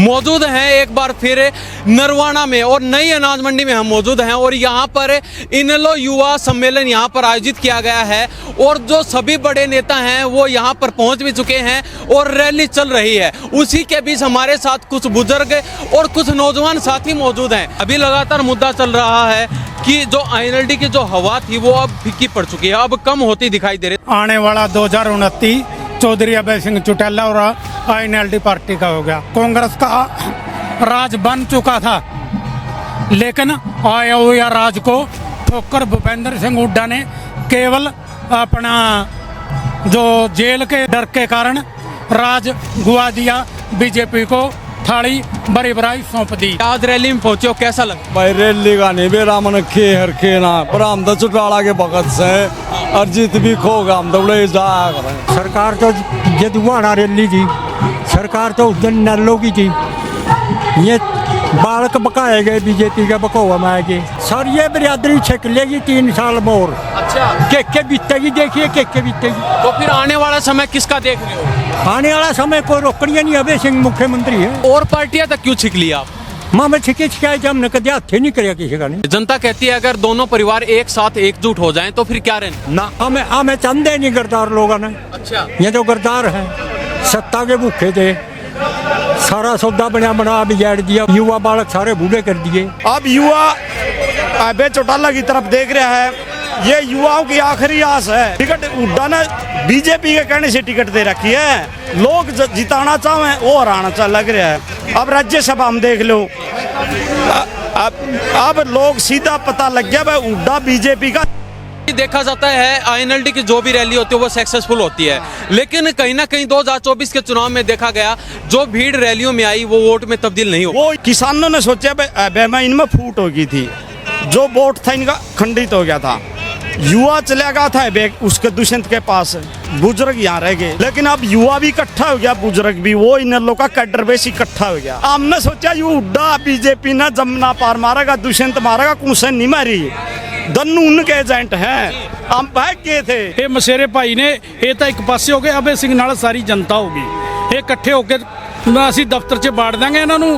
मौजूद हैं एक बार फिर नरवाना में और नई अनाज मंडी में हम मौजूद हैं और यहाँ पर इनेलो युवा सम्मेलन यहाँ पर आयोजित किया गया है और जो सभी बड़े नेता हैं वो यहाँ पर पहुँच भी चुके हैं और रैली चल रही है। उसी के बीच हमारे साथ कुछ बुजुर्ग और कुछ नौजवान साथी मौजूद हैं। अभी लगातार मुद्दा चल रहा है कि जो आईएनएलडी की जो हवा थी वो अब फीकी पड़ चुकी है, अब कम होती दिखाई दे रही। आने वाला 2029 चौधरी अभय सिंह चौटाला और आईएनएलडी पार्टी का हो गया। कांग्रेस का राज बन चुका था, लेकिन आया हुआ राज को ठोकर भूपेंद्र सिंह हुड्डा ने केवल अपना जो जेल के डर के कारण राज गुआ दिया, बीजेपी को थाली बड़ी बराई सौंप दी। आज रैली में पहुंचे हो, कैसा लगा? भाई रैली का नहीं बेरा मन खे हर खे ना पर हम तो चौटाला के भगत से अर्जित भी खोगा हम तो बड़े जा करें। सरकार तो जदुआना रैली थी, सरकार तो उस दिन नल्लो की थी। ये बालक बकाए गए बीजेपी का बकौवा में आएगी सर, ये बिरादरी छक लेगी 3 साल मोर। अच्छा, के बीतेगी, देखिए के बीतेगी। तो फिर आने वाला समय किसका देख रहे हो? आने वाला समय कोई रोकड़िया नहीं, अभय सिंह मुख्यमंत्री है। और पार्टियां तक क्यों छिक लिया आप? माँ मैं छिके छिकाए जब न कदे हाथे नहीं करे किसी का नहीं। जनता कहती है अगर दोनों परिवार एक साथ एकजुट हो जाएं तो फिर क्या रहना? ना हमें चंदे नहीं गरदार लोगों ने। अच्छा, ये जो गरदार है सत्ता के भूखे थे, सारा सौदा बना बना बिगाड़ दिया, युवा बालक सारे बूढ़े कर दिए। अब युवा अभय चौटाला की तरफ देख रहा है, ये युवाओं की आखिरी आस है। टिकट हुड्डा ने बीजेपी के कहने से टिकट दे रखी है, लोग जिताना चाहे वो हराना चाह लग रहा है। अब राज्यसभा हम देख लो, अब लोग सीधा पता लग गया भाई हुड्डा बीजेपी का। देखा जाता है आईएनएलडी की जो भी रैली होती है वो सक्सेसफुल होती है, लेकिन कहीं ना कहीं 2024 के चुनाव में देखा गया जो भीड़ रैलियों में आई वो वोट में तब्दील नहीं हो। वो किसानों ने सोचा भाई इनमें फूट हो गई थी, जो वोट था इनका खंडित हो गया था। युवा चला गया था उसके दुष्यंत के पास, बुजुर्ग यहाँ रह गए। लेकिन अब युवा भी इकट्ठा हो गया, बुजुर्ग भी, वो इन लोग का कैडर बेस इकट्ठा हो गया। हमने सोचा यू हुड्डा बीजेपी ने जमुना पार मारेगा, दुष्यंत मारेगा, कुशन नहीं मारी, दोनों उनके एजेंट हैं। हम भाग के थे। ये मशेरे भाई ने ये तो एक पासे हो गए, अभय सिंह नाल सारी जनता होगी, ये इकट्ठे होकर ਅਸੀਂ ਦਫ਼ਤਰ 'ਚ ਬਾੜ ਦਾਂਗੇ ਇਹਨਾਂ ਨੂੰ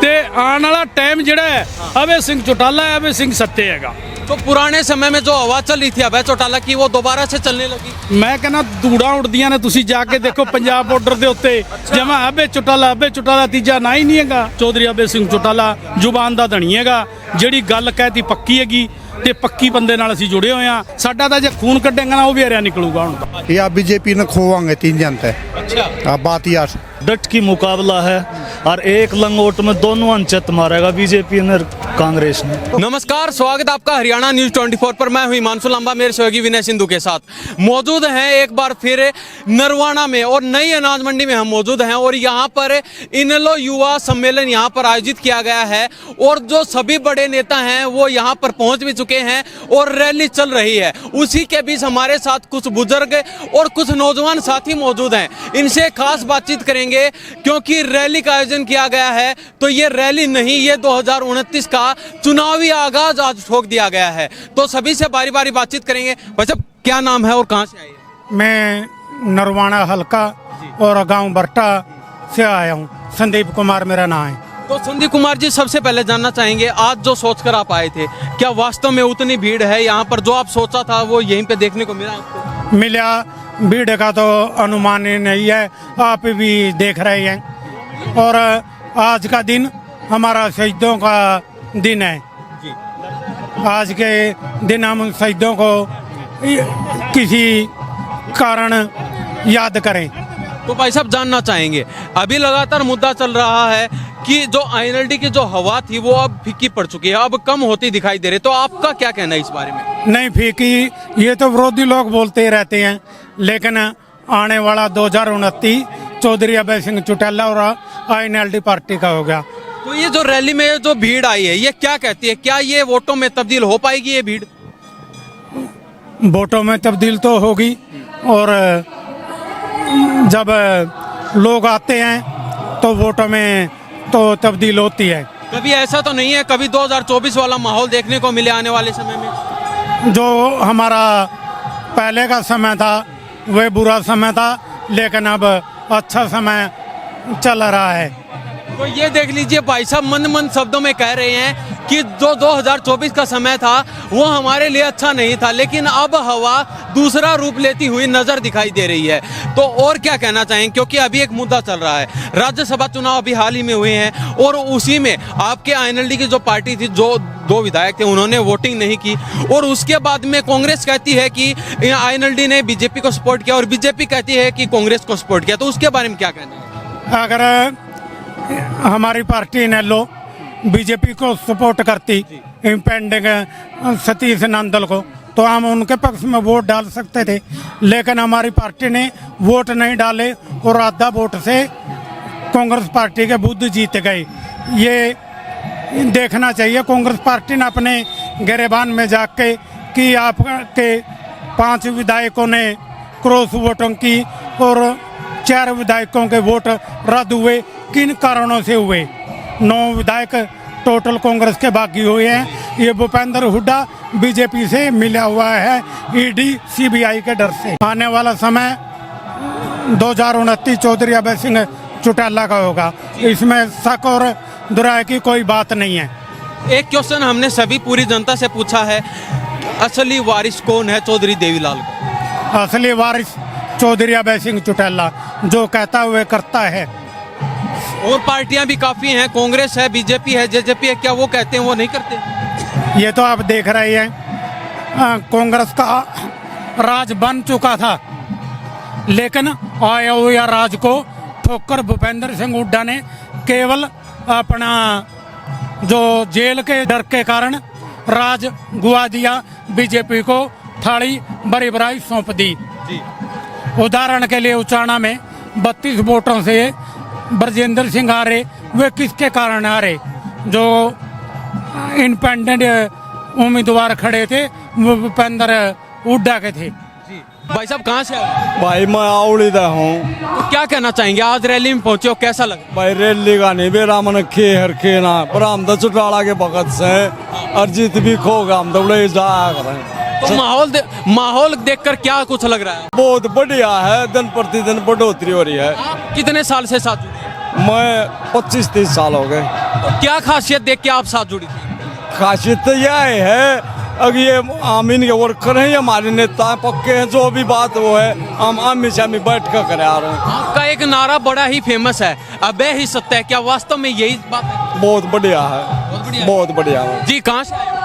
ਤੇ ਆਉਣ ਵਾਲਾ ਟਾਈਮ ਜਿਹੜਾ ਹੈ अभय सिंह चौटाला है, अभय सिंह सत्य हैगा। तो पुराने समय में जो हवा चल रही थी अभय चौटाला की वो दोबारा से चलने लगी। मैं कहना धूड़ा उड़दियां ने, तुसी जाके देखो पंजाब बॉर्डर ਦੇ ਉੱਤੇ ਜਮਾ अभय चौटाला ਤੀਜਾ ਨਾ ਹੀ ਨਹੀਂ ਹੈਗਾ। चौधरी अभय सिंह चौटाला ਜ਼ੁਬਾਨ ਦਾ ਧਣੀ ਹੈਗਾ, ਜਿਹੜੀ ਗੱਲ ਕਹਿਤੀ ਪੱਕੀ ਹੈਗੀ ਤੇ ਪੱਕੀ ਬੰਦੇ ਨਾਲ ਅਸੀਂ ਜੁੜੇ ਹੋਏ ਆ। ਸਾਡਾ ਤਾਂ ਜੇ ਖੂਨ ਕੱਢेंगे ਨਾ ਉਹ ਵੀ ਹਰਿਆ ਨਿਕਲੂਗਾ ਹੁਣ ਤਾਂ। या बीजेपी ने खोवांगे 3 जनता। अच्छा, अब बात यार डट की मुकाबला है और एक लंगोट में दोनों अनचत मारेगा बीजेपी ने कांग्रेस ने। नमस्कार, स्वागत आपका हरियाणा न्यूज 24 पर। मैं हूं हिमांशु लांबा, मेरे सहयोगी विनय सिंधु के साथ मौजूद हैं एक बार फिर नरवाना में और नई अनाज मंडी में हम मौजूद हैं और यहाँ पर इनेलो युवा सम्मेलन यहाँ पर आयोजित किया गया है और जो सभी बड़े नेता हैं वो यहाँ पर पहुँच भी चुके हैं और रैली चल रही है। उसी के बीच हमारे साथ कुछ बुजुर्ग और कुछ नौजवान साथी मौजूद हैं, इनसे खास बातचीत करेंगे क्योंकि रैली का आयोजन किया गया है। तो ये रैली नहीं, ये 2029 का चुनावी आगाज आज ठोक दिया गया है। तो सभी से बारी बारी बातचीत करेंगे। भाई साहब, क्या नाम है और कहाँ से आए? मैं नरवाना हल्का और गांव बरटा से आया हूँ, संदीप कुमार मेरा नाम है। तो संदीप कुमार जी, सबसे पहले जानना चाहेंगे आज जो सोचकर आप आए थे, क्या वास्तव में उतनी भीड़ है यहाँ पर? जो आप सोचा था वो यहीं पे देखने को मिला आपको? मिला, भीड़ का तो अनुमान ही नहीं है, आप भी देख रहे हैं। और आज का दिन हमारा शहीदों का दिन है। आज के दिन हम शहीदों को किसी कारण याद करें। तो भाई साहब, जानना चाहेंगे, अभी लगातार मुद्दा चल रहा है कि जो आईएनएलडी की जो हवा थी वो अब फीकी पड़ चुकी है, अब कम होती दिखाई दे रही, तो आपका क्या कहना है इस बारे में? नहीं फीकी, ये तो विरोधी लोग बोलते ही रहते हैं, लेकिन आने वाला 2029 चौधरी अभय सिंह चौटाला और आईएनएलडी पार्टी का हो गया। तो ये जो रैली में जो भीड़ आई है ये क्या कहती है, क्या ये वोटों में तब्दील हो पाएगी? ये भीड़ वोटों में तब्दील तो होगी और जब लोग आते हैं तो वोटों में तो तब्दील होती है। कभी ऐसा तो नहीं है कभी 2024 वाला माहौल देखने को मिले आने वाले समय में? जो हमारा पहले का समय था वह बुरा समय था, लेकिन अब अच्छा समय चल रहा है। तो ये देख लीजिए भाई साहब मंद मंद शब्दों में कह रहे हैं कि जो 2024 का समय था वो हमारे लिए अच्छा नहीं था, लेकिन अब हवा दूसरा रूप लेती हुई नजर दिखाई दे रही है। तो और क्या कहना चाहेंगे, क्योंकि अभी एक मुद्दा चल रहा है, राज्यसभा चुनाव अभी हाल ही में हुए हैं और उसी में आपके आईएनएलडी की जो पार्टी थी, जो 2 विधायक थे, उन्होंने वोटिंग नहीं की और उसके बाद में कांग्रेस कहती है कि आईएनएलडी ने बीजेपी को सपोर्ट किया और बीजेपी कहती है कि कांग्रेस को सपोर्ट किया। तो उसके बारे में क्या कहना है? अगर हमारी पार्टी इनेलो बीजेपी को सपोर्ट करती इंपेंडिंग सतीश नंदल को, तो हम उनके पक्ष में वोट डाल सकते थे, लेकिन हमारी पार्टी ने वोट नहीं डाले और आधा वोट से कांग्रेस पार्टी के बुद्ध जीत गए। ये देखना चाहिए कांग्रेस पार्टी ने अपने गिरेबान में जाके कि आपके 5 विधायकों ने क्रॉस वोटिंग की और 4 विधायकों के वोट रद्द हुए, किन कारणों से हुए। 9 विधायक टोटल कांग्रेस के बागी हुए हैं। ये भूपेंद्र हुड्डा बीजेपी से मिला हुआ है ईडी सीबीआई के डर से। आने वाला समय 2029 चौधरी अभय सिंह चौटाला का होगा, इसमें शक और दुराय की कोई बात नहीं है। एक क्वेश्चन हमने सभी पूरी जनता से पूछा है, असली वारिस कौन है चौधरी देवीलाल का? असली वारिस चौधरी अभय सिंह चौटाला, जो कहता हुए करता है। और पार्टियां भी काफी हैं, कांग्रेस है, बीजेपी है, जेजेपी है, क्या वो कहते हैं वो नहीं करते? ये तो आप देख रहे हैं, कांग्रेस का राज बन चुका था, लेकिन आया हुआ राज को ठोकर भूपेंद्र सिंह हुड्डा ने केवल अपना जो जेल के डर के कारण राज गुआ दिया, बीजेपी को थाली बड़ी बड़ाई सौंप दी। उदाहरण के लिए उचाना में 32 वोटों से ब्रजेंद्र सिंह हारे। वे किसके कारण हारे? जो इंडिपेंडेंट उम्मीदवार खड़े थे वो भूपेंद्र हुड्डा के थे। भाई साहब कहाँ से आए? भाई मैं आवड़ीदा हूँ। तो क्या कहना चाहेंगे, आज रैली में पहुंचे हो, कैसा लगा? भाई रैली का नहीं बेरा मन खे हर खे ना पर हम तो चुटाला के भगत से अरिजीत भी खोगा, हम दौड़े जाया करें। तो माहौल देखकर क्या कुछ लग रहा है? बहुत बढ़िया है, दिन प्रतिदिन बढ़ोतरी हो रही है। आप कितने साल से साथ जुड़े हैं? मैं 25-30 साल हो गए। तो क्या खासियत देख के आप साथ जुड़ी थी? खासियत तो यह है, अगर ये आमीन के वर्कर हैं, हमारे नेता पक्के हैं, जो भी बात वो है हम हमेशा में बैठ कर कर आ रहे हैं। आपका एक नारा बड़ा ही फेमस है, अबे ही सत्य है, क्या वास्तव में यही बात है? बहुत बढ़िया है, बहुत बढ़िया है। जी कहाँ से आए हो?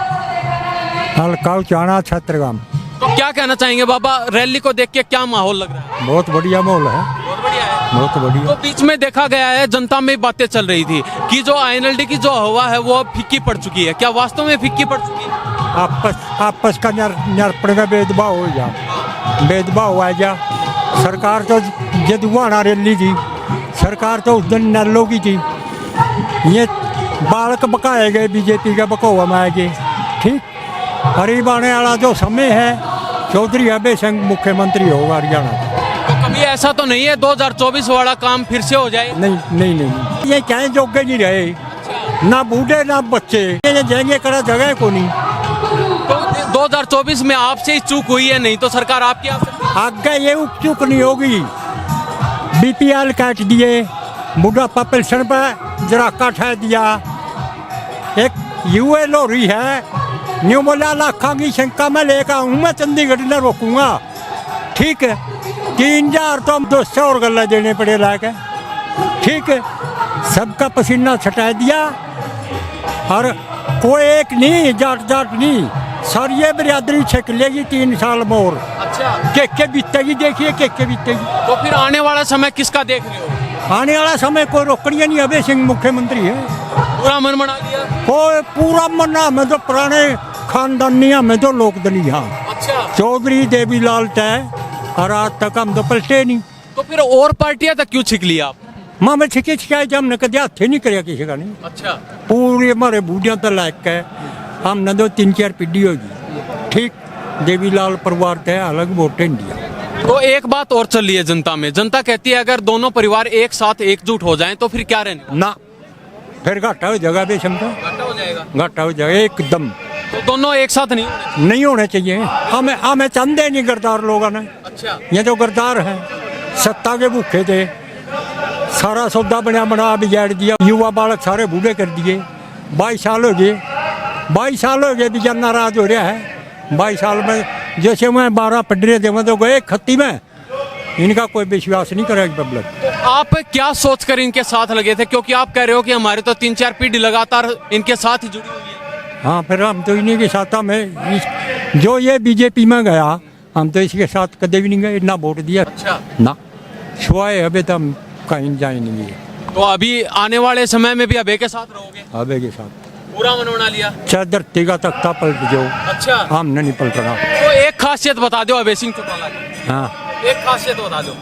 हल्का उचाना छत्रगाम। तो क्या कहना चाहेंगे बाबा, रैली को देख के क्या माहौल लग रहा है? बहुत बढ़िया माहौल है, बहुत बढ़िया है। बहुत बढ़िया। तो बीच में देखा गया है, जनता में बातें चल रही थी कि जो आईएनएलडी की जो हवा है वो अब फीकी पड़ चुकी है, क्या वास्तव में फीकी पड़ चुकी है? आपस का नरपण का भेदभाव हो जा, भेदभाव आ जा। सरकार तो जदुआना रैली थी, सरकार तो उस दिन नल्लो की थी। ये बालक बकाए गए बीजेपी का बकौवा में आगे। ठीक, करीब आने वाला जो समय है, चौधरी अभय सिंह मुख्यमंत्री होगा हरियाणा का। तो कभी ऐसा तो नहीं है 2024 वाला काम फिर से हो जाए? नहीं नहीं नहीं, ये क्या जोगे नहीं रहे, ना बूढ़े ना बच्चे, ये जाएंगे करा जगह को नहीं। तो 2024 में आपसे ही चूक हुई है, नहीं तो सरकार आपकी आगे ये उपचुक नहीं होगी। बीपीएल काट दिए, बुढ़ापा पेंशन पर जरा काट दिया। एक यूए लोरी है, न्यू बोला लाखा की शंका में लेकर आऊँ, मैं चंडीगढ़ न रोकूंगा। ठीक है, 3000 तो 200 और गला देने पड़े लायक है। ठीक है, सबका पसीना छटा दिया और कोई एक नहीं, जाट जाट नहीं, सारी ये बिरादरी छक लेगी 3 साल मोर। अच्छा, के बीतेगी, देखिए के बीतेगी। तो फिर आने वाला समय किसका देख रहे हो? आने वाला समय कोई रोकड़िया नहीं, अभय सिंह मुख्यमंत्री है। पूरा मन बना लिया? कोई पूरा मना में तो पुराने खानदानिया में तो लोक दलिया। अच्छा, चौधरी देवीलाल तय और आज तक हम तो पलटे नहीं। तो फिर और पार्टियां तक क्यों छिक लिया आप? माँ में छिके छिकाए हमने कभी हाथ नहीं करे किसी का नहीं। अच्छा, पूरे हमारे बूढ़िया तो लायक है, हमने तो 3-4 पीढ़ी होगी। ठीक, देवीलाल परिवार तय अलग वोटें दिया। तो एक बात और चल रही है जनता में, जनता कहती है अगर दोनों परिवार एक साथ एकजुट हो जाएं तो फिर क्या रहने ना, फिर घाटा हो जाएगा बेशमता, घाटा हो जाएगा। घाटा हो जाएगा एकदम। तो दोनों एक साथ नहीं होने चाहिए। हमें चंदे नहीं गरदार लोगों ने। अच्छा, ये जो गरदार हैं, सत्ता के भूखे थे, सारा सौदा बना बना बिगाड़ दिया। युवा बालक सारे बूढ़े कर दिए। 22 साल हो गए, 22 साल हो गए बिचार नाराज हो रहा है। 22 साल में जैसे मैं 12 पढ़ रहे थे, मैं तो गए खत्ती में, इनका कोई विश्वास नहीं करेगी पब्लिक। तो आप क्या सोच कर इनके साथ लगे थे, क्योंकि आप कह रहे हो कि हमारे तो 3-4 पीढ़ी लगातार इनके साथ ही जुड़ी हुई है। हाँ, फिर हम तो इन्हीं के साथ में जो ये बीजेपी में गया, हम तो इसके साथ कदे भी नहीं गए, ना वोट दिया। अच्छा। ना छुआए अभी तो हम कहीं जाए नहीं गए। तो अभी आने वाले समय में भी अबे के साथ रहोगे? अबे के साथ पूरा मन बना लिया। चाहे धरती का तख्ता पलट जाओ, अच्छा। हमने नहीं पलटना। तो एक खासियत बता दो अभय सिंह चौटाला की, हाँ, एक खासियत बता दो।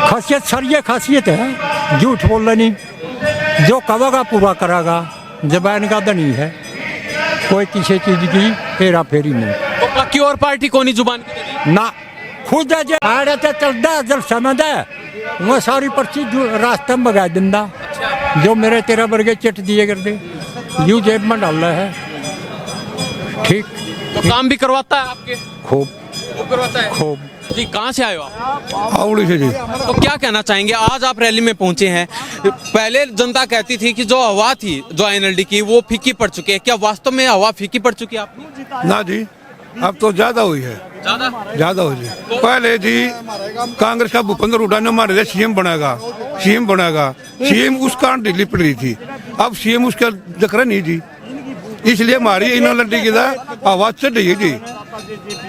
खासियत सर ये खासियत है, झूठ बोलना नहीं, जो कहेगा पूरा करागा, जबान का धनी है, कोई किसी चीज की फेरा फेरी नहीं। तो पक्की और पार्टी को नहीं जुबान की धनी? ना, खुद आड़े तो चलता जब समझ है वो सारी पर्ची रास्ते में भगा दिंदा। जो मेरे तेरा वर्गे चिट दिए कर दे, यूं जेब में डाल रहा है। ठीक, तो काम भी करवाता है आपके? खूब खूब करवाता है। खूब। जी, कहाँ से आए हो आप? आवड़ी से जी। तो क्या कहना चाहेंगे, आज आप रैली में पहुंचे हैं। पहले जनता कहती थी कि जो हवा थी जो एनएलडी की वो फीकी पड़ चुकी है, क्या वास्तव में हवा फीकी पड़ चुकी है आपकी? ना जी, अब तो ज्यादा हुई है, ज्यादा हुई जी। पहले जी कांग्रेस का भूपेंद्र हुड्डा ने हमारे सीएम बनाएगा, सीएम उस कारण ढीली पड़ रही थी। अब सीएम उसका जिक्र नहीं जी, इसलिए हमारी एनएलडी की आवाज चढ़ रही है जी।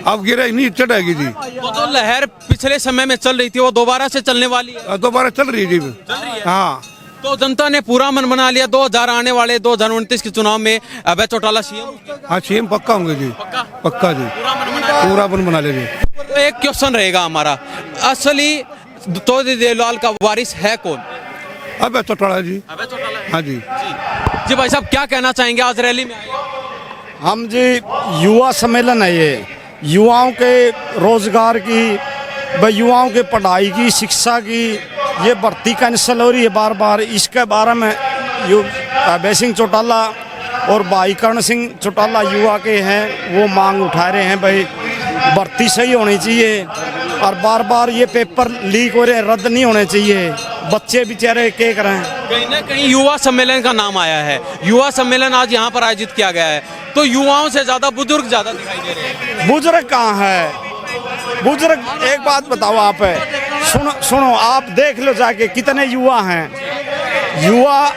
अब गिरा नहीं चढ़ेगी जी। तो जो लहर पिछले समय में चल रही थी वो दोबारा से चलने वाली है? दोबारा चल रही है जी। हाँ, तो जनता ने पूरा मन बना लिया 2000 आने वाले 2029 के चुनाव में अभय चौटाला सीएम? हाँ, सीएम पक्का होंगे जी, पक्का जी, पूरा मन बना ले जी। तो एक क्वेश्चन रहेगा हमारा, असली तोते देवलाल का वारिस है कौन? अबे चौटाला जी। अभय चौटाला है। हाँ जी। जी भाई साहब, क्या कहना चाहेंगे, आज रैली में आए? हम जी युवा सम्मेलन है ये, युवाओं के रोजगार की, युवाओं के पढ़ाई की, शिक्षा की, ये भर्ती कैंसिल हो रही है बार बार, इसके बारे में अभय सिंह चौटाला और भाई कर्ण सिंह चौटाला युवा के हैं, वो मांग उठा रहे हैं भाई भर्ती सही होनी चाहिए और बार बार ये पेपर लीक हो रहे, रद्द नहीं होने चाहिए। बच्चे बेचारे क्या करें। कहीं ना कहीं युवा सम्मेलन का नाम आया है, युवा सम्मेलन आज यहाँ पर आयोजित किया गया है, तो युवाओं से ज्यादा बुजुर्ग ज्यादा दिखाई दे रहे हैं। बुजुर्ग कहाँ है? बुजुर्ग, एक बात बताओ आप, सुनो आप देख लो जाके कितने युवा हैं, युवा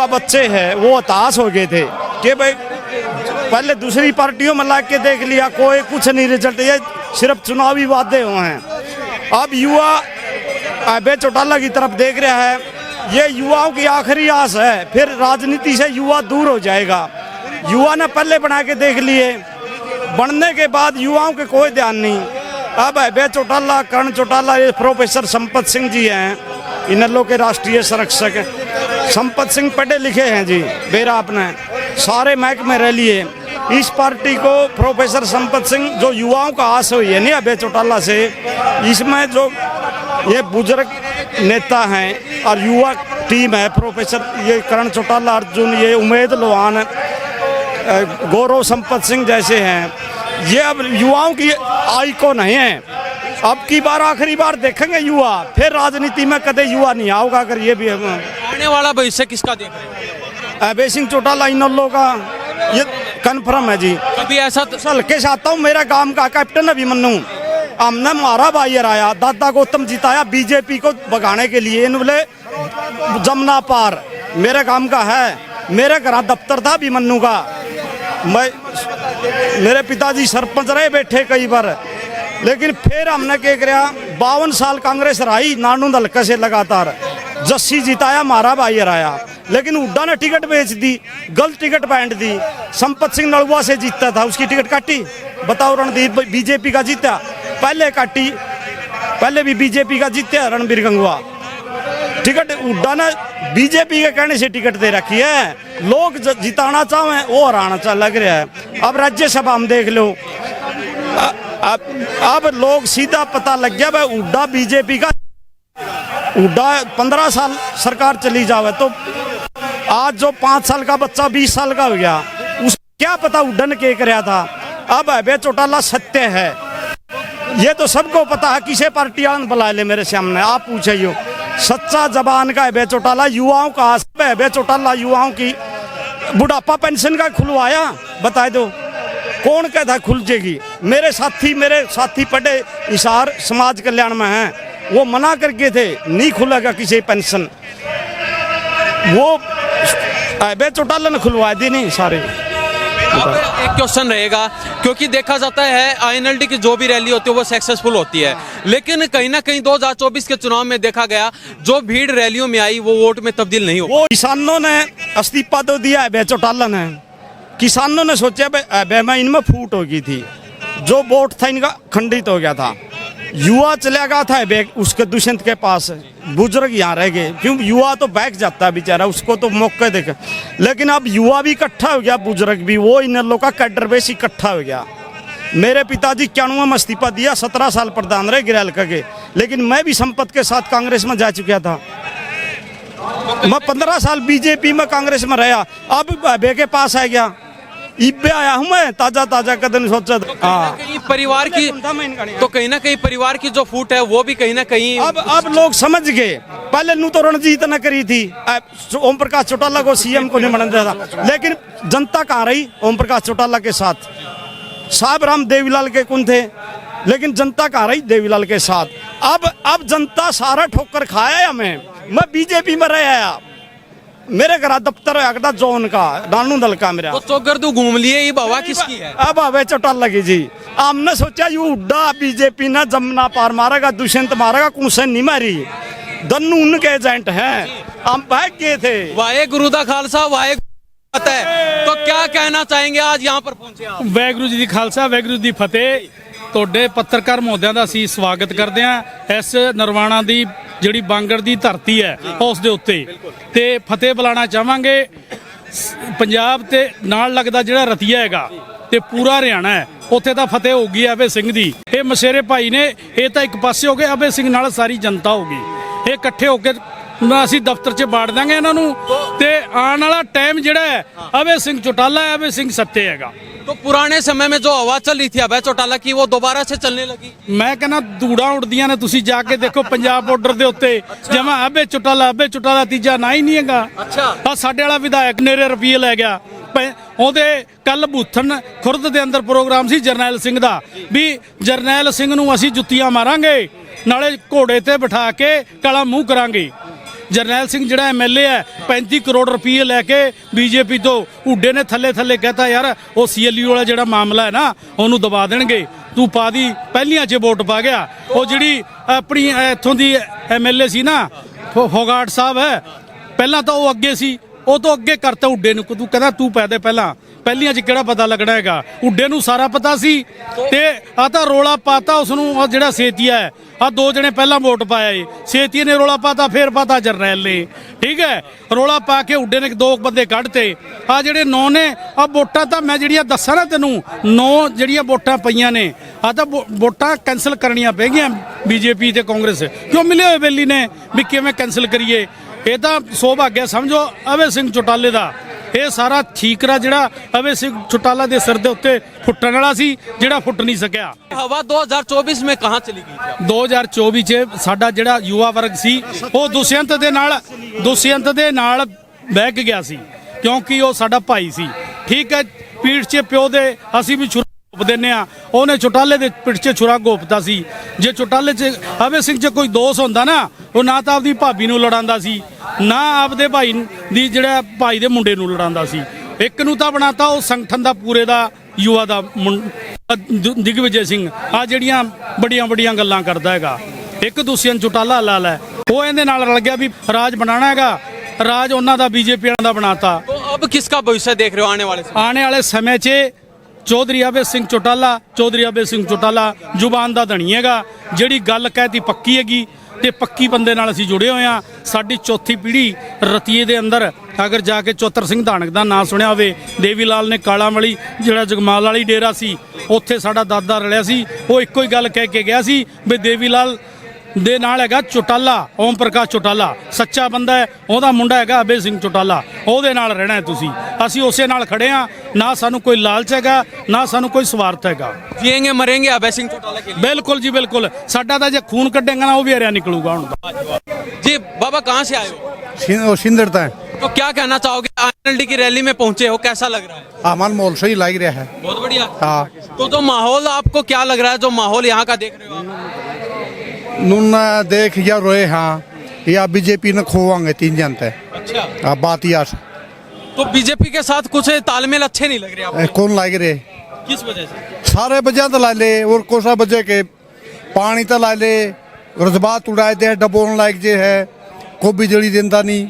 बच्चे हैं, वो हताश हो गए थे कि भाई पहले दूसरी पार्टियों में ला के देख लिया, कोई कुछ नहीं रिजल्ट, ये सिर्फ चुनावी वादे हुए हैं। अब युवा अभय चौटाला की तरफ देख रहा है, ये युवाओं की आखिरी आस है, फिर राजनीति से युवा दूर हो जाएगा। युवा ने पहले बना के देख लिए, बनने के बाद युवाओं के कोई ध्यान नहीं। अब अभय चौटाला, कर्ण चौटाला, ये प्रोफेसर संपत सिंह जी हैं, इनेलो के राष्ट्रीय संरक्षक। संपत सिंह पढ़े लिखे हैं जी, बेरा आपने सारे महकमे रह लिए। इस पार्टी को प्रोफेसर संपत सिंह, जो युवाओं का आस हुई है नहीं अभय चौटाला से, इसमें जो ये बुजुर्ग नेता हैं और युवा टीम है, प्रोफेसर ये कर्ण चौटाला, अर्जुन, ये उमेद लोहान, गौरव संपत सिंह जैसे हैं, ये अब युवाओं की आइकॉन है। अब की बार आखिरी बार देखेंगे युवा, फिर राजनीति में कदे युवा नहीं आओगा। अगर ये भी आने वाला भविष्य किसका देख रहे हैं? अभय सिंह चौटाला इनेलो का ये कन्फर्म है जी। कभी ऐसा हल्के से आता हूँ, मेरा गांव का कैप्टन अभिमन्यु, हमने मारा भाई हराया, दादा गौतम जिताया बीजेपी को भगाने के लिए। इन बोले जमुना पार मेरे काम का है, मेरे घर दफ्तर था अभिमन्यु का, मैं मेरे पिताजी सरपंच रहे बैठे कई बार, लेकिन फिर हमने क्या किया, 52 साल कांग्रेस रही नानू हल्के से लगातार, जस्सी जिताया, मारा भाई हराया, लेकिन हुड्डा ने टिकट बेच दी, गलत टिकट बांट दी। संपत सिंह नलुआ से जीतता था, उसकी टिकट काटी। बताओ, रणदीप बीजेपी का जीता, पहले काटी, पहले भी बीजेपी का जीता रणबीर गंगवा, टिकट हुड्डा ने बीजेपी के कहने से टिकट दे रखी है। लोग जिताना चाहे, वो हराना चाह लग रहा है। अब राज्यसभा हम देख लो, अब लोग सीधा पता लग गया भाई हुड्डा बीजेपी का, हुड्डा 15 साल सरकार चली जावे तो आज जो 5 साल का बच्चा 20 साल का हो गया, उस क्या पता हुड्डा ने क्या कराया था। अब अभय चौटाला सत्य है, ये तो सबको पता है। किसे पार्टी बुला ले मेरे सामने, आप पूछिए सच्चा जबान का है चौटाला, युवाओं का आसिफ है चौटाला, युवाओं की बुढ़ापा पेंशन का खुलवाया, बताए दो कौन कहता है खुल जाएगी। मेरे साथी पढ़े हिसार समाज कल्याण में हैं, वो मना करके थे नहीं खुलेगा किसी पेंशन, वो अबे चौटाला ने खुलवा दी नहीं सारे। अब एक क्वेश्चन रहेगा, क्योंकि देखा जाता है आईएनएलडी की जो भी रैली होती है वो सक्सेसफुल होती है, लेकिन कहीं ना कहीं 2024 के चुनाव में देखा गया जो भीड़ रैलियों में आई वो वोट में तब्दील नहीं हो। वो किसानों ने इस्तीफा तो दिया है चौटाला ने, किसानों ने सोचा मैं इनमें फूट हो गई थी, जो वोट था इनका खंडित हो गया था, युवा चला गया था उसके दुष्यंत के पास, बुजुर्ग यहाँ रह गए, क्यों युवा तो बैठ जाता है बेचारा, उसको तो मौके देखे, लेकिन अब युवा भी इकट्ठा हो गया, बुजुर्ग भी, वो इन लोगों का कैडर बेस इकट्ठा हो गया। मेरे पिताजी 91 में इस्तीफा दिया, 17 साल प्रधान रहे गिरैल के, लेकिन मैं भी संपत्ति के साथ कांग्रेस में जा चुका था, मैं 15 साल बीजेपी में कांग्रेस में रहा, अब बे के पास आ गया, इब्बे आया हूँ मैं ताजा कदम सोचा। कहीं परिवार की तो कहीं ना कहीं परिवार की जो फूट है वो भी कहीं ना कहीं अब लोग समझ गए, पहले नू तो रणजीत ने करी थी, ओम प्रकाश चौटाला को सीएम को नहीं बनना था, लेकिन जनता कहाँ रही ओम प्रकाश चौटाला के साथ, साहब राम देवीलाल के कौन थे, लेकिन जनता कहाँ रही देवीलाल के साथ। अब जनता सारा ठोकर खाया हमें, मैं बीजेपी में रह आया, मेरे घर दफ्तर है जोन का डानू दल का मेरा, तो चौगरदू घूम लिए, ये बाबा किसकी है? अब हवे चौटाला की जी, हमने सोचा यू उड्डा बीजेपी ने जमुना पार मारेगा, दुष्यंत मारेगा, कुंसन नहीं मारी, दन्नू उनके एजेंट हैं, हम भाग गए थे। वाहे गुरु दा खालसा, वाहे फतेह है। तो क्या कहना चाहेंगे आज यहाँ पर पहुंचे आप? ਵਾਹਿਗੁਰੂ ਜੀ ਦੀ ਖਾਲਸਾ, ਵਾਹਿਗੁਰੂ ਜੀ ਦੀ ਫਤਿਹ। ਤੁਹਾਡੇ ਪੱਤਰਕਾਰ ਮਹੋਦਿਆਂ ਦਾ ਅਸੀਂ ਸਵਾਗਤ ਕਰਦੇ ਹਾਂ ਇਸ ਨਰਵਾਣਾ ਦੀ ਜਿਹੜੀ ਬਾਂਗੜ ਦੀ ਧਰਤੀ ਹੈ ਉਸ ਦੇ ਉੱਤੇ, ਤੇ ਫਤਿਹ ਬੁਲਾਣਾ ਚਾਹਾਂਗੇ। ਪੰਜਾਬ ਤੇ ਨਾਲ ਲੱਗਦਾ ਜਿਹੜਾ ਰਤੀਆ ਹੈਗਾ ਤੇ ਪੂਰਾ ਹਰਿਆਣਾ ਹੈ, ਉੱਥੇ ਤਾਂ ਫਤਿਹ ਹੋ ਗਈ ਅਭੈ ਸਿੰਘ ਦੀ। ਇਹ ਮਸ਼ੇਰੇ ਭਾਈ ਨੇ, ਇਹ ਤਾਂ ਇੱਕ ਪਾਸੇ ਹੋ ਗਏ, ਅਭੈ ਸਿੰਘ ਨਾਲ ਸਾਰੀ ਜਨਤਾ ਹੋ ਗਈ, ਇਹ ਇਕੱਠੇ ਹੋ ਕੇ ਅਸੀਂ ਦਫ਼ਤਰ 'ਚ ਬਾੜ ਦਾਂਗੇ ਇਹਨਾਂ ਨੂੰ, ਤੇ ਆਉਣ ਵਾਲਾ ਟਾਈਮ ਜਿਹੜਾ ਹੈ ਅਭੈ ਸਿੰਘ ਚੌਟਾਲਾ ਹੈ, ਅਭੈ ਸਿੰਘ ਸੱਤੇ ਹੈਗਾ। तो पुराने समय में जो हवा चल रही थी अभय चौटाला की वो दोबारा से चलने लगी। ਮੈਂ ਕਹਿੰਦਾ ਧੂੜਾਂ ਉੱਡਦੀਆਂ ਨੇ, ਤੁਸੀਂ ਜਾ ਕੇ ਦੇਖੋ ਪੰਜਾਬ ਬਾਰਡਰ ਦੇ ਉੱਤੇ ਜਮਾ ਅਭੈ ਚੌਟਾਲਾ ਤੀਜਾ ਨਾ ਹੀ ਨਹੀਂ ਹੈਗਾ। ਅੱਛਾ, ਆ ਸਾਡੇ ਵਾਲਾ ਵਿਧਾਇਕ ਨੇਰੇ ਰੁਪਈਏ ਲੈ ਗਿਆ, ਉਹਦੇ ਕੱਲ ਬੂਥਨ ਖੁਰਦ ਦੇ ਅੰਦਰ ਪ੍ਰੋਗਰਾਮ ਸੀ ਜਰਨੈਲ ਸਿੰਘ ਦਾ, ਵੀ ਜਰਨੈਲ ਸਿੰਘ ਨੂੰ ਅਸੀਂ ਜੁੱਤੀਆਂ ਮਾਰਾਂਗੇ, ਨਾਲੇ ਘੋੜੇ ਤੇ ਬਿਠਾ ਕੇ ਕਾਲਾ ਮੂੰਹ ਕਰਾਂਗੇ। ਜਰਨੈਲ ਸਿੰਘ ਜਿਹੜਾ ਐਮਐਲਏ ਹੈ 35 ਕਰੋੜ ਰੁਪਏ ਲੈ ਕੇ ਬੀਜੇਪੀ ਤੋਂ ਹੁੱਡੇ ਨੇ ਥੱਲੇ ਕਹਤਾ ਯਾਰ ਉਹ ਸੀਐਲਯੂ ਵਾਲਾ ਜਿਹੜਾ ਮਾਮਲਾ ਹੈ ਨਾ ਉਹਨੂੰ ਦਬਾ ਦੇਣਗੇ, ਤੂੰ ਪਾ ਦੀ, ਪਹਿਲੀਆਂ 'ਚ ਵੋਟ ਪਾ ਗਿਆ। ਉਹ ਜਿਹੜੀ ਆਪਣੀ ਇੱਥੋਂ ਦੀ ਐਮਐਲਏ ਸੀ ਨਾ ਫੋਗਾਟ ਸਾਹਿਬ ਹੈ, ਪਹਿਲਾਂ ਤਾਂ ਉਹ ਅੱਗੇ ਸੀ, ਉਹ ਤੋਂ ਅੱਗੇ ਕਰਤਾ ਹੁੱਡੇ ਨੂੰ, ਤੂੰ ਕਹਿੰਦਾ ਤੂੰ ਪੈ ਦੇ ਪਹਿਲਾਂ, ਪਹਿਲੀਆਂ 'ਚ ਕਿਹੜਾ ਪਤਾ ਲੱਗਣਾ ਹੈਗਾ, ਹੁੱਡੇ ਨੂੰ ਸਾਰਾ ਪਤਾ ਸੀ। ਤੇ ਆ ਤਾਂ ਰੋਲਾ ਪਾਤਾ ਉਸ ਨੂੰ, ਜਿਹੜਾ ਸੇਤੀਆ ਹੈ, ਆ ਦੋ ਜਣੇ ਪਹਿਲਾਂ ਵੋਟ ਪਾਇਆ ਏ, ਸੇਤੀਏ ਨੇ ਰੋਲਾ ਪਾਤਾ, ਫੇਰ ਪਾਤਾ ਜਰਨੈਲ ਨੇ, ਠੀਕ ਹੈ, ਰੋਲਾ ਪਾ ਕੇ ਹੁੱਡੇ ਨੇ 2 ਬੰਦੇ ਕੱਢਤੇ। ਆ ਜਿਹੜੇ 9 ਨੇ, ਆ ਵੋਟਾਂ ਤਾਂ ਮੈਂ ਜਿਹੜੀਆਂ ਦੱਸਾਂ ਨਾ ਤੈਨੂੰ, 9 ਜਿਹੜੀਆਂ ਵੋਟਾਂ ਪਈਆਂ ਨੇ, ਆ ਤਾਂ ਵੋਟਾਂ ਕੈਂਸਲ ਕਰਨੀਆਂ ਪੈ ਗਈਆਂ ਬੀਜੇਪੀ ਤੇ ਕਾਂਗਰਸ, ਕਿਉਂ ਮਿਲੇ ਹੋਏ ਬੇਲੀ ਨੇ ਵੀ ਕਿਵੇਂ ਕੈਂਸਲ ਕਰੀਏ। ਇਹ ਤਾਂ ਸੌਭਾਗਿਆ ਸਮਝੋ ਅਭੈ ਸਿੰਘ ਚੌਟਾਲੇ ਦਾ, ਇਹ ਸਾਰਾ ਠੀਕਰਾ ਜਿਹੜਾ ਅਭੈ ਸਿੰਘ ਚੌਟਾਲਾ ਦੇ ਸਿਰ ਦੇ ਉੱਤੇ ਫੁੱਟਣ ਵਾਲਾ ਸੀ, ਜਿਹੜਾ ਫੁੱਟ ਨਹੀਂ ਸਕਿਆ। हवा 2024 में कहाँ चली गई थी? 2024 'ਚ ਸਾਡਾ ਜਿਹੜਾ ਯੁਵਾ ਵਰਗ ਸੀ ਉਹ ਦੁਸ਼ਯੰਤ ਦੇ ਨਾਲ ਬਹਿ ਕੇ ਗਿਆ ਸੀ, ਕਿਉਂਕਿ ਉਹ ਸਾਡਾ ਭਾਈ ਸੀ, ਠੀਕ ਹੈ। ਪੀਠ 'ਚ ਪਿਓ ਦੇ ਅਸੀਂ ਵੀ ਛੁਰਾ ਘੋਪ ਦਿੰਦੇ ਆ, ਉਹਨੇ ਚੌਟਾਲੇ ਦੇ ਪਿੱਠ 'ਚ ਛੁਰਾ ਘੋਪਤਾ ਸੀ। ਜੇ ਚੌਟਾਲੇ 'ਚ ਅਭੈ ਸਿੰਘ 'ਚ ਕੋਈ ਦੋਸ਼ ਹੁੰਦਾ ਨਾ, ਉਹ ਨਾ ਤਾਂ ਆਪਦੀ ਭਾਬੀ ਨੂੰ ਲੜਾਉਂਦਾ ਸੀ, ਨਾ ਆਪਦੇ ਭਾਈ ਦੀ ਜਿਹੜਾ ਭਾਈ ਦੇ ਮੁੰਡੇ ਨੂੰ ਲੜਾਉਂਦਾ ਸੀ, ਇੱਕ ਨੂੰ ਤਾਂ ਬਣਾਤਾ ਉਹ ਸੰਗਠਨ ਦਾ ਪੂਰੇ ਦਾ ਯੁਵਾ ਦਾ ਦਿਗਵਿਜੇ ਸਿੰਘ। ਆ ਜਿਹੜੀਆਂ ਵੱਡੀਆਂ ਗੱਲਾਂ ਕਰਦਾ ਹੈਗਾ, ਇੱਕ ਦੁਸ਼ਯੰਤ ਚੌਟਾਲਾ ਲਾਲ ਹੈ, ਉਹ ਇਹਦੇ ਨਾਲ ਰਲ ਗਿਆ ਵੀ ਰਾਜ ਬਣਾਉਣਾ ਹੈਗਾ, ਰਾਜ ਉਹਨਾਂ ਦਾ ਬੀਜੇਪੀ ਦਾ ਬਣਾਤਾ। तो अब किसका भविष्य देख रहे हो आने वाले समय? ਆਉਣੇ ਵਾਲੇ ਸਮੇਂ 'ਚ ਚੌਧਰੀ ਅਭੈ ਸਿੰਘ ਚੌਟਾਲਾ ਜ਼ੁਬਾਨ ਦਾ ਧਣੀ ਹੈਗਾ, ਜਿਹੜੀ ਗੱਲ ਕਹਿਤੀ ਪੱਕੀ ਹੈਗੀ, ਤੇ ਪੱਕੀ ਬੰਦੇ ਨਾਲ ਅਸੀਂ ਜੁੜੇ ਹੋਏ ਆ। ਸਾਡੀ ਚੌਥੀ ਪੀੜ੍ਹੀ ਰਤੀਏ ਦੇ ਅੰਦਰ ਅਗਰ ਜਾ ਕੇ ਚੌਧਰ ਸਿੰਘ ਧਾਨਕ ਦਾ ਨਾਂ ਸੁਣਿਆ ਹੋਵੇ, ਦੇਵੀ ਲਾਲ ਨੇ ਕਾਲਾਂ ਵਾਲੀ ਜਿਹੜਾ ਜਗਮਾਲ ਵਾਲੀ ਡੇਰਾ ਸੀ ਉੱਥੇ ਸਾਡਾ ਦਾਦਾ ਰਲਿਆ ਸੀ, ਉਹ ਇੱਕੋ ਹੀ ਗੱਲ ਕਹਿ ਕੇ ਗਿਆ ਸੀ ਵੀ ਦੇਵੀ ਲਾਲ ਦੇ ਨਾਲ ਹੈਗਾ ਚੌਟਾਲਾ, ਓਮ ਪ੍ਰਕਾਸ਼ ਚੌਟਾਲਾ ਸੱਚਾ ਬੰਦਾ ਹੈ, ਉਹਦਾ ਮੁੰਡਾ ਹੈਗਾ ਅਭੈ ਸਿੰਘ ਚੌਟਾਲਾ, ਉਹਦੇ ਨਾਲ ਰਹਿਣਾ ਹੈ ਤੁਸੀਂ। ਅਸੀਂ ਉਸੇ ਨਾਲ ਖੜੇ ਆ, ਨਾ ਸਾਨੂੰ ਕੋਈ ਲਾਲਚ ਹੈਗਾ, ਨਾ ਸਾਨੂੰ ਕੋਈ ਸਵਾਰਥ ਹੈਗਾ। जिएंगे मरेंगे अभय सिंह चौटाला के लिए। ਬਿਲਕੁਲ ਜੀ ਬਿਲकुल, ਸਾਡਾ ਤਾਂ ਜੇ ਖੂਨ ਕੱਢੇਗਾ ਨਾ ਉਹ ਵੀ ਹਰਿਆ ਨਿਕਲੂਗਾ ਹੁਣ। जी बाबा कहाँ से आए हो? सिंदरता है तो क्या कहना चाहोगे, आईएनएलडी की रैली में पहुंचे हो, कैसा लग रहा है? हमारा माहौल सही लग रहा है। बहुत बढ़िया। हाँ तो जो माहौल आपको क्या लग रहा है, जो माहौल यहाँ का देख रहे हो आप? नून देख या रोए हाँ या बीजेपी ने खोवांगे 3 जनते। अच्छा, बात यार तो बीजेपी के साथ कुछ तालमेल अच्छे नहीं लग रहे आपको? कौन लग रहे किस वजह से? सारे बजा तो ला ले और कोसा बजे के पानी तो ला ले रजबात उड़ाए दे डबोन लाइक जे है को बिजली देता नहीं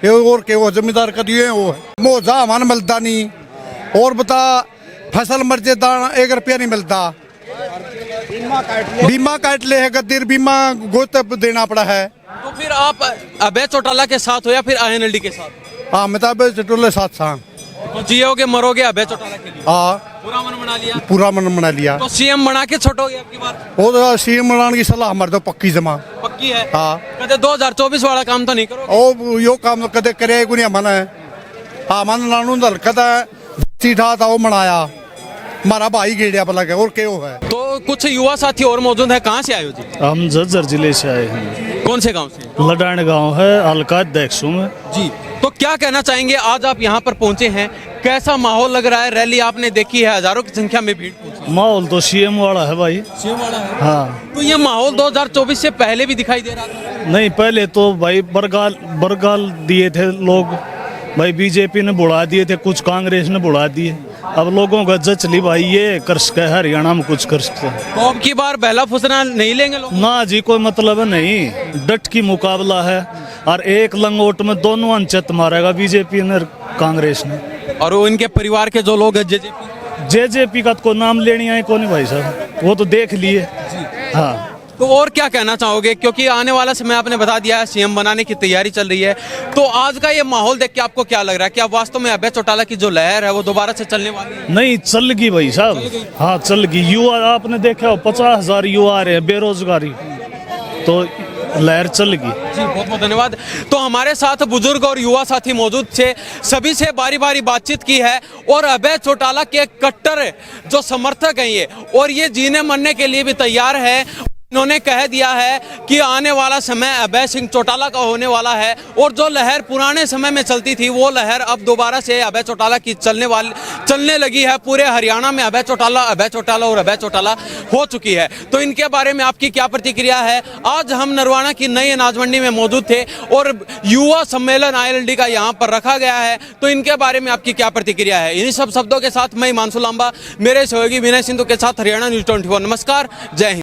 ये और के वो जमींदार का दिए वो मोजा हमान मिलता नहीं और बता फसल मर्जे दाना 1 रुपया नहीं मिलता बीमा काट ले है गद्दीर बीमा गोत देना पड़ा है। तो फिर आप अभय चौटाला के साथ हो या फिर आईएनएलडी के साथ? हाँ अमिताभ चटोले साथ सांग तो जियोगे मरोगे अभय चौटाला के लिए? हाँ पूरा मन बना लिया? पूरा मन बना लिया। तो सीएम बना के छोड़ोगे आपकी बात? वो तो सीएम बनाने की सलाह हमारे तो पक्की जमा। पक्की है? हाँ कदे 2024 वाला काम तो नहीं करोगे? ओ यो काम कदे करे को नहीं मन है। हाँ मन नानू दल कदा सीधा था वो मनाया हमारा भाई गेड़िया पला के और क्यों है। तो कुछ युवा साथी और मौजूद है, कहाँ से आए हो जी? हम झज्जर जिले से आए हैं। कौन से गांव से? लडान गांव है, हल्का अध्यक्षों में। जी, तो क्या कहना चाहेंगे, आज आप यहाँ पर पहुंचे हैं, कैसा माहौल लग रहा है? रैली आपने देखी है, हजारों की संख्या में भीड़ पहुंची। माहौल तो सीएम वाला है भाई। सीएम वाला है? हाँ, तो ये माहौल 2024 से पहले भी दिखाई दे रहा था? नहीं पहले तो भाई बरगाल दिए थे लोग, भाई बीजेपी ने बुढ़ा दिए थे, कुछ कांग्रेस ने बुढ़ा दिए। अब लोगों का जच ली भाई ये कर सके हरियाणा में कुछ कर सकते। तो अब की बार बहला फुसना नहीं लेंगे लोग? ना जी, कोई मतलब नहीं, डट की मुकाबला है और एक लंगोट में दोनों अंचत मारेगा बीजेपी ने कांग्रेस ने। और वो इनके परिवार के जो लोग हैं जेजेपी का तो कोई नाम लेनी है कौन भाई साहब, वो तो देख लिए। हाँ, तो और क्या कहना चाहोगे, क्योंकि आने वाला समय आपने बता दिया है सीएम बनाने की तैयारी चल रही है, तो आज का ये माहौल देख के आपको क्या लग रहा है? क्या वास्तव में अभय चौटाला की जो लहर है वो दोबारा से चलने वाली है? नहीं चल गई भाई साहब। हाँ चल गई। युवा आपने देखा 50,000 युवा आ रहे हैं बेरोजगारी, तो लहर चल गई। जी बहुत बहुत धन्यवाद। तो हमारे साथ बुजुर्ग और युवा साथी मौजूद थे, सभी से बारी बारी बातचीत की है और अभय चौटाला के कट्टर जो समर्थक हैं ये, और ये जीने मरने के लिए भी तैयार है। इन्होंने कह दिया है कि आने वाला समय अभय सिंह चौटाला का होने वाला है, और जो लहर पुराने समय में चलती थी वो लहर अब दोबारा से अभय चौटाला की चलने लगी है। पूरे हरियाणा में अभय चौटाला और अभय चौटाला हो चुकी है। तो इनके बारे में आपकी क्या प्रतिक्रिया है? आज हम नरवाना की नई अनाज मंडी में मौजूद थे और युवा सम्मेलन आईएनएलडी का यहाँ पर रखा गया है, तो इनके बारे में आपकी क्या प्रतिक्रिया है? इन्हीं सब शब्दों के साथ मैं हिमांशु लांबा मेरे सहयोगी विनय सिंधु के साथ हरियाणा न्यूज़ 24। नमस्कार, जय हिंद।